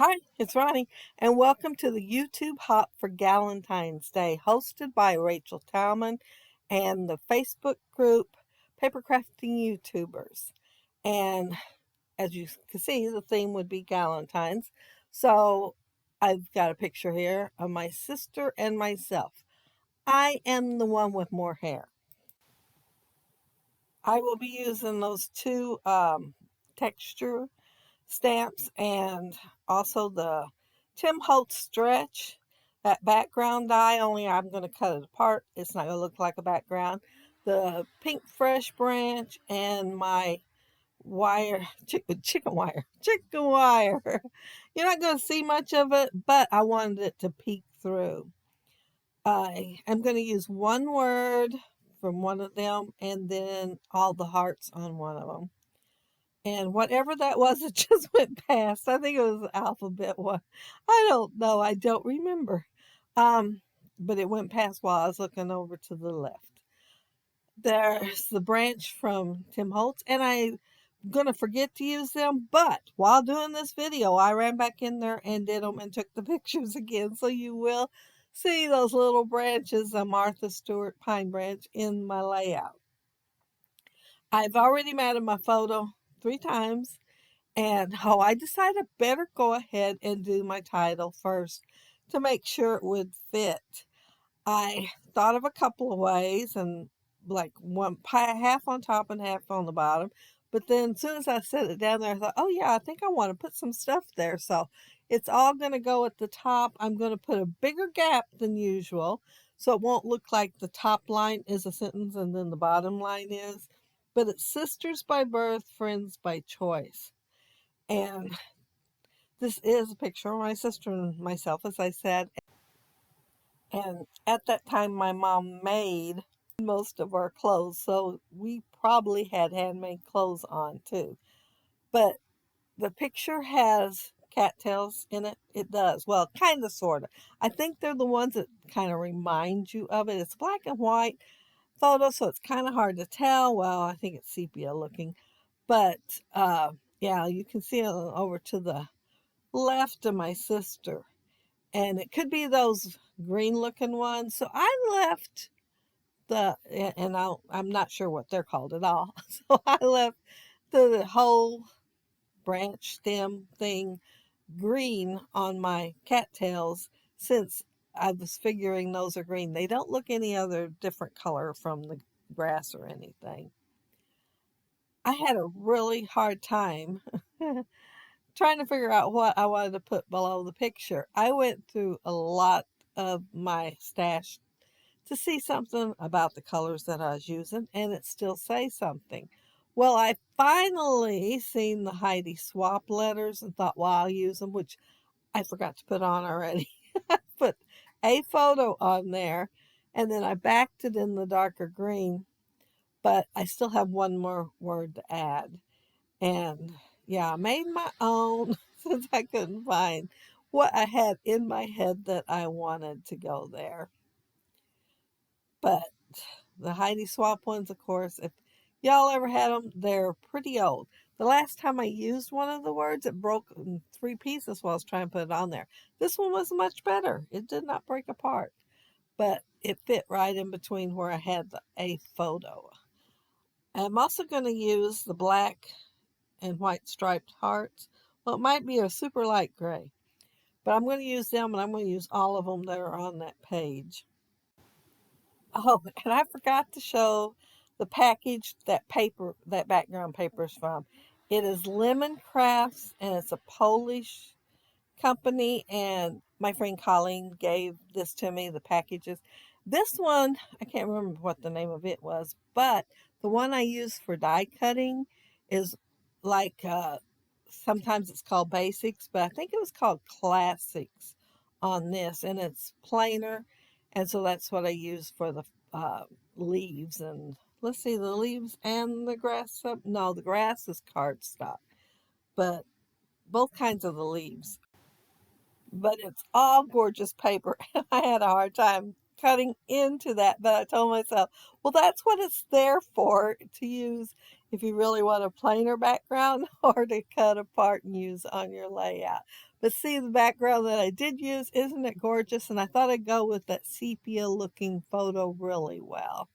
Hi, it's Ronnie, and welcome to the YouTube Hop for Galentine's Day, hosted by Rachel Talman and the Facebook group Papercrafting YouTubers. And as you can see, the theme would be Galentine's. So I've got a picture here of my sister and myself. I am the one with more hair. I will be using those two texture stamps and also the Tim Holtz stretch, that background die, only I'm going to cut it apart. It's not going to look like a background. The pink fresh branch and my wire, chicken wire. You're not going to see much of it, but I wanted it to peek through. I am going to use one word from one of them and then all the hearts on one of them. And whatever that was, it just went past. I think it was the alphabet one. I don't know. I don't remember. Um, but it went past while I was looking over to the left. There's the branch from Tim Holtz, and I'm going to forget to use them. But while doing this video, I ran back in there and did them and took the pictures again. So you will see those little branches of Martha Stewart pine branch in my layout. I've already matted my photo 3 times. And I decided I better go ahead and do my title first to make sure it would fit. I thought of a couple of ways and like one half on top and half on the bottom. But then as soon as I set it down there, I thought, oh yeah, I think I want to put some stuff there. So it's all going to go at the top. I'm going to put a bigger gap than usual so it won't look like the top line is a sentence and then the bottom line is. But it's sisters by birth, friends by choice. And this is a picture of my sister and myself, as I said. And at that time, my mom made most of our clothes, so we probably had handmade clothes on too. But the picture has cattails in it. It does. Well, kind of, sort of. I think they're the ones that kind of remind you of it. It's black and white photo, so it's kind of hard to tell. Well, I think it's sepia looking. But yeah, you can see it over to the left of my sister, and it could be those green looking ones. So I left and I'm not sure what they're called at all. So I left the whole branch stem thing green on my cattails since I was figuring those are green. They don't look any other different color from the grass or anything. I had a really hard time trying to figure out what I wanted to put below the picture. I went through a lot of my stash to see something about the colors that I was using, and it still says something. Well, I finally seen the Heidi Swap letters and thought, well, I'll use them, which I forgot to put on already. I put a photo on there, and then I backed it in the darker green, but I still have one more word to add. And yeah, I made my own since I couldn't find what I had in my head that I wanted to go there. But the Heidi Swap ones, of course, if y'all ever had them, they're pretty old. The last time I used one of the words, it broke in 3 pieces while I was trying to put it on there. This one was much better. It did not break apart, but it fit right in between where I had a photo. I'm also going to use the black and white striped hearts. Well, it might be a super light gray, but I'm going to use them, and I'm going to use all of them that are on that page. Oh, and I forgot to show the package that background paper is from. It is Lemon Crafts, and it's a Polish company, and my friend Colleen gave this to me, the packages. This one, I can't remember what the name of it was, but the one I use for die cutting is like, sometimes it's called Basics, but I think it was called Classics on this, and it's plainer, and so that's what I use for the leaves. And let's see, the leaves and the grass, no, the grass is cardstock, but both kinds of the leaves. But it's all gorgeous paper. I had a hard time cutting into that, but I told myself, well, that's what it's there for, to use if you really want a plainer background or to cut apart and use on your layout. But see, the background that I did use, isn't it gorgeous? And I thought I'd go with that sepia looking photo really well.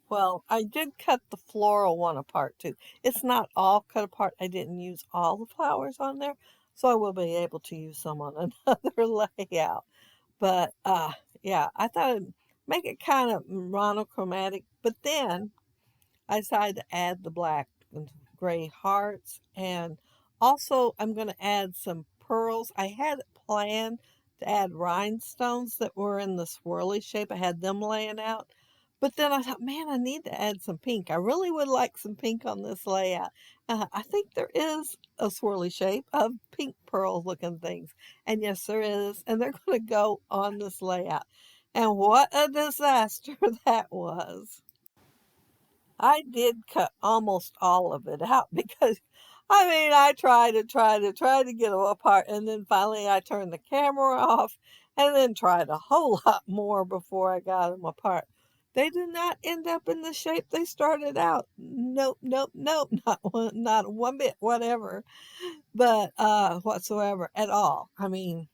Well, I did cut the floral one apart too. It's not all cut apart. I didn't use all the flowers on there, so I will be able to use some on another layout. But yeah, I thought I'd make it kind of monochromatic. But then I decided to add the black and gray hearts. And also I'm going to add some pearls. I had planned to add rhinestones that were in the swirly shape. I had them laying out. But then I thought, man, I need to add some pink. I really would like some pink on this layout. I think there is a swirly shape of pink pearl looking things. And yes, there is. And they're going to go on this layout. And what a disaster that was. I did cut almost all of it out because, I mean, I tried to get them apart, and then finally I turned the camera off and then tried a whole lot more before I got them apart. They did not end up in the shape they started out. Nope, nope, nope, not one bit, whatever, but whatsoever at all. I mean,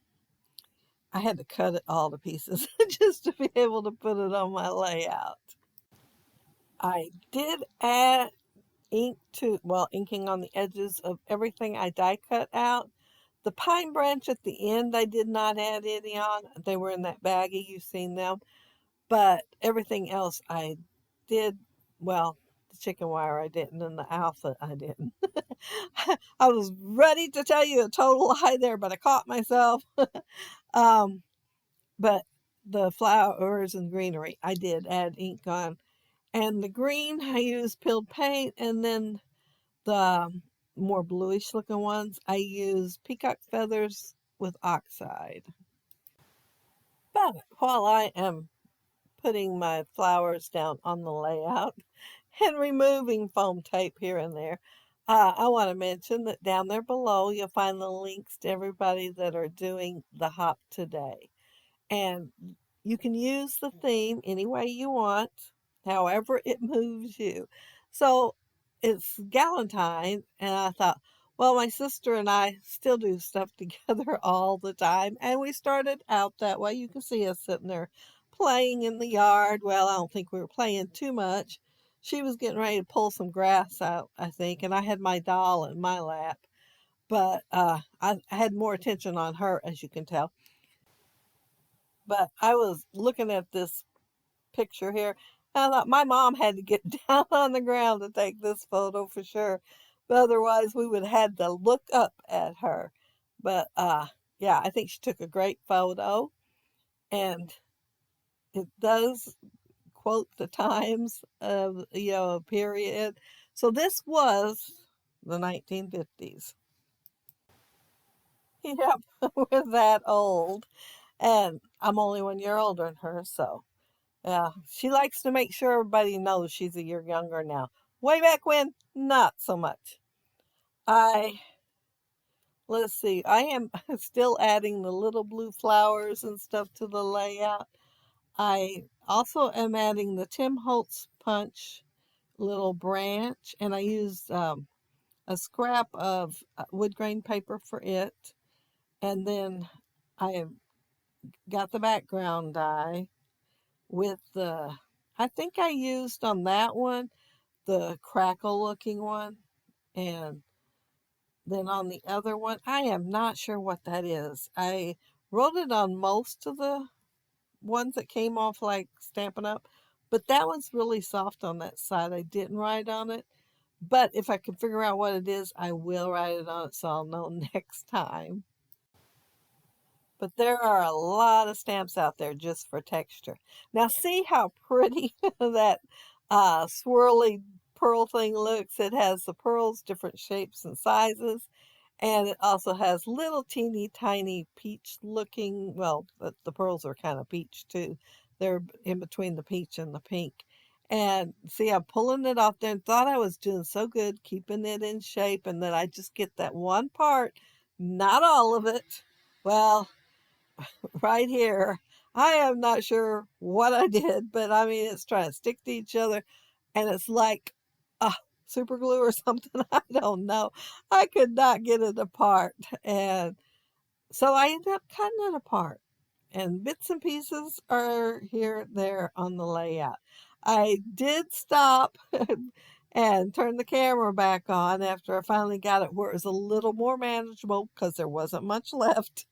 I had to cut it all to pieces just to be able to put it on my layout. I did add inking on the edges of everything I die cut out. The pine branch at the end, I did not add any on. They were in that baggie, you've seen them. But everything else I did, well, the chicken wire I didn't, and the outfit I didn't. I was ready to tell you a total lie there, but I caught myself. um, but the flowers and greenery, I did add ink on. And the green, I used peeled paint, and then the more bluish looking ones, I use peacock feathers with oxide. But while I am putting my flowers down on the layout and removing foam tape here and there, I want to mention that down there below you'll find the links to everybody that are doing the hop today. And you can use the theme any way you want, however it moves you. So it's Galentine, and I thought, well, my sister and I still do stuff together all the time, and we started out that way. You can see us sitting there playing in the yard. Well, I don't think we were playing too much. She was getting ready to pull some grass out, I think, and I had my doll in my lap. But I had more attention on her, as you can tell. But I was looking at this picture here, and I thought my mom had to get down on the ground to take this photo for sure. But otherwise, we would have had to look up at her. But yeah, I think she took a great photo, and it does quote the times of, a period. So this was the 1950s. Yep, we're that old. And I'm only 1 year older than her, so yeah, she likes to make sure everybody knows she's a year younger now. Way back when, not so much. I, let's see, I am still adding the little blue flowers and stuff to the layout. I also am adding the Tim Holtz punch little branch, and I used a scrap of wood grain paper for it. And then I have got the background die with the, I think I used on that one the crackle looking one, and then on the other one I am not sure what that is. I wrote it on most of the ones that came off like Stampin' Up, but that one's really soft on that side. I didn't write on it, but if I can figure out what it is, I will write it on it so I'll know next time. But there are a lot of stamps out there just for texture. Now see how pretty that swirly pearl thing looks. It has the pearls, different shapes and sizes. And it also has little teeny tiny peach looking, well, the pearls are kind of peach too. They're in between the peach and the pink. And see, I'm pulling it off there and thought I was doing so good, keeping it in shape, and then I just get that one part, not all of it. Well, right here. I am not sure what I did, but I mean, it's trying to stick to each other. And it's like super glue or something. I don't know. I could not get it apart. And so I ended up cutting it apart. And bits and pieces are here there on the layout. I did stop and turn the camera back on after I finally got it where it was a little more manageable because there wasn't much left,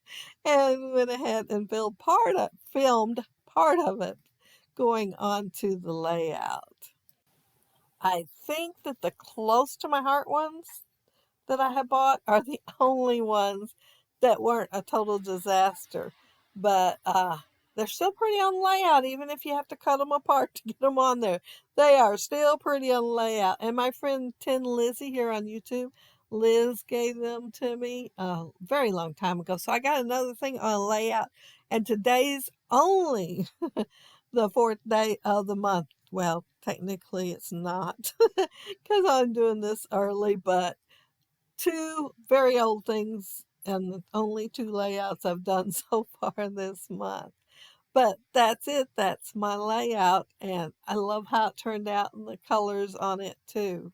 and went ahead and filmed part of it going on to the layout. I think that the close to my heart ones that I have bought are the only ones that weren't a total disaster. But they're still pretty on layout, even if you have to cut them apart to get them on there. They are still pretty on layout. And my friend Tin Lizzie here on YouTube, Liz gave them to me a very long time ago. So I got another thing on layout. And today's only the fourth day of the month. Well, technically it's not because I'm doing this early, but two very old things and the only two layouts I've done so far this month. But that's it. That's my layout. And I love how it turned out and the colors on it too.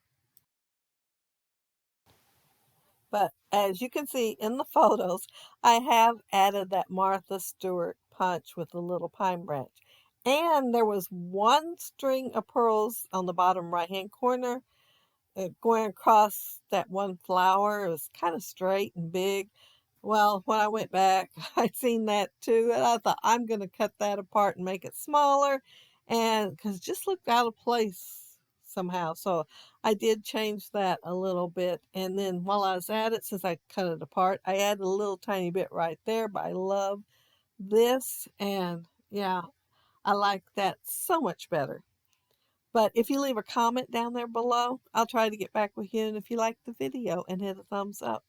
But as you can see in the photos, I have added that Martha Stewart punch with the little pine branch. And there was one string of pearls on the bottom right hand corner going across that one flower. It was kind of straight and big. Well, when I went back, I seen that too, and I thought I'm going to cut that apart and make it smaller, and because it just looked out of place somehow. So I did change that a little bit, and then while I was at it, since I cut it apart, I added a little tiny bit right there. But I love this, and yeah, I like that so much better. But if you leave a comment down there below, I'll try to get back with you. And if you like the video and hit a thumbs up,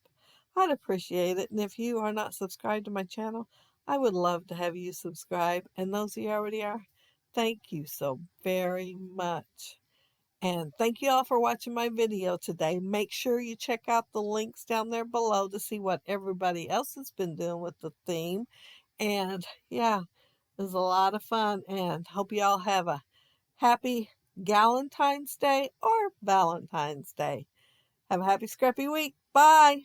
I'd appreciate it. And if you are not subscribed to my channel, I would love to have you subscribe. And those of you already are, thank you so very much. And thank you all for watching my video today. Make sure you check out the links down there below to see what everybody else has been doing with the theme. And yeah, it was a lot of fun. And hope you all have a happy Galentine's Day or Valentine's Day. Have a happy scrappy week. Bye.